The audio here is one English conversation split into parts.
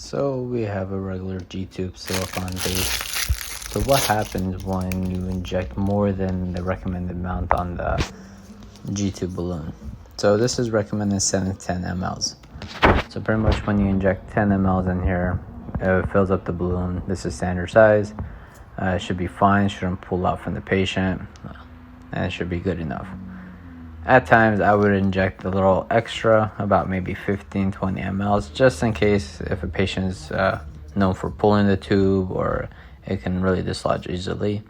So we have a regular gtube silicone base. So what happens when you inject more than the recommended amount on the gtube balloon? So this is recommended 7 to 10 mLs. So pretty much when you inject 10 mLs in here, it fills up the balloon. This is standard size. It should be fine, shouldn't pull out from the patient, and it should be good enough. At times, I would inject a little extra, about maybe 15, 20 mLs, just in case if a patient is known for pulling the tube or it can really dislodge easily.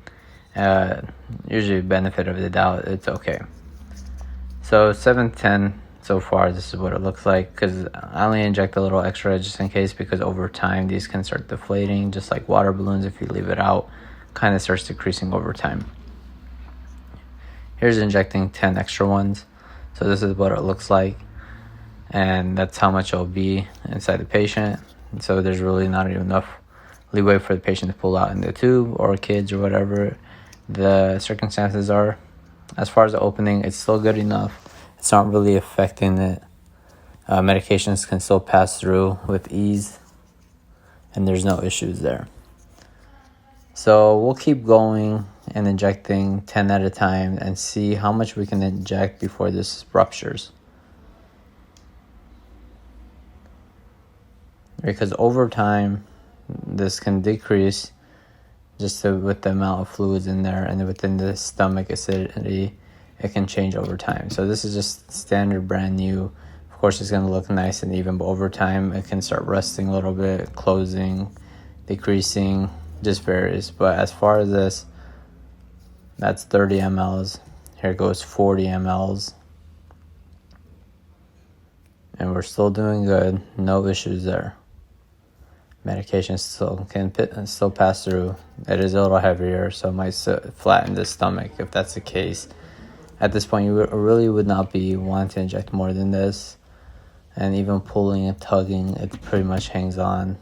Usually, benefit of the doubt, it's okay. So 7, 10 so far, this is what it looks like, because I only inject a little extra just in case, because over time, these can start deflating, just like water balloons. If you leave it out, kind of starts decreasing over time. Here's injecting 10 extra ones. So this is what it looks like. And that's how much it'll be inside the patient. And so there's really not even enough leeway for the patient to pull out in the tube, or kids, or whatever the circumstances are. As far as the opening, it's still good enough. It's not really affecting it. Medications can still pass through with ease, and there's no issues there. So we'll keep going and injecting 10 at a time and see how much we can inject before this ruptures. Because over time, this can decrease just with the amount of fluids in there, and within the stomach acidity, it can change over time. So this is just standard, brand new. Of course, it's going to look nice and even, but over time, it can start rusting a little bit, closing, decreasing, just varies. But as far as this, that's 30 mLs. Here goes 40 mLs. And we're still doing good. No issues there. Medication can still pass through. It is a little heavier, so it might flatten the stomach if that's the case. At this point, you really would not be wanting to inject more than this. And even pulling and tugging, it pretty much hangs on.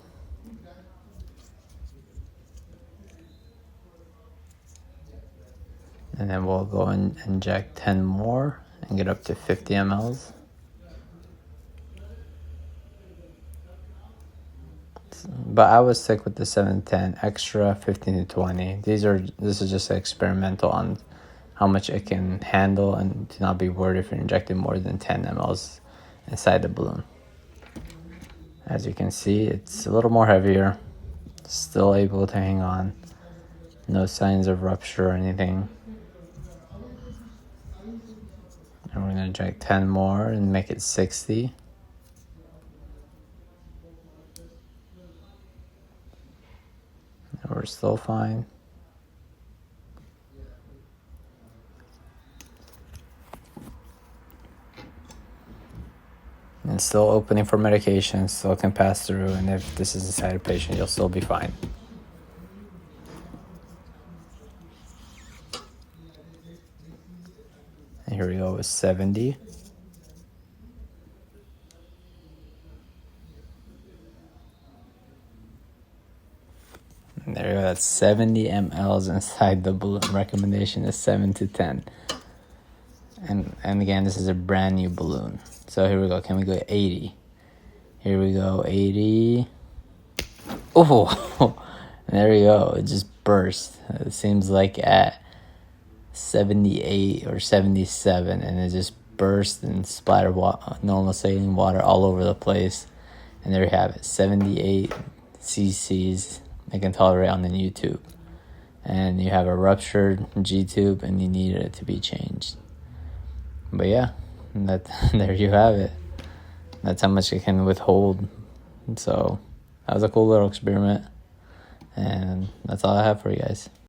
And then we'll go and inject 10 more and get up to 50 mLs. But I would stick with the 7 to 10, extra 15 to 20. This is just experimental on how much it can handle, and do not be worried if you're injecting more than 10 mLs inside the balloon. As you can see, it's a little more heavier, still able to hang on. No signs of rupture or anything. And we're going to inject 10 more and make it 60. And we're still fine. And still opening for medication, still can pass through, and if this is inside a patient, you'll still be fine. And here we go with 70. And there you go, that's 70 mLs inside the balloon. Recommendation is 7 to 10. And again, this is a brand new balloon. So here we go. Can we go 80? Here we go, 80. Oh, there we go. It just burst. It seems like at 78 or 77, and it just burst and splattered normal saline water all over the place. And there you have it, 78 cc's it can tolerate on the new tube. And you have a ruptured G-tube, and you need it to be changed. But yeah, there you have it. That's how much it can withhold. So that was a cool little experiment. And that's all I have for you guys.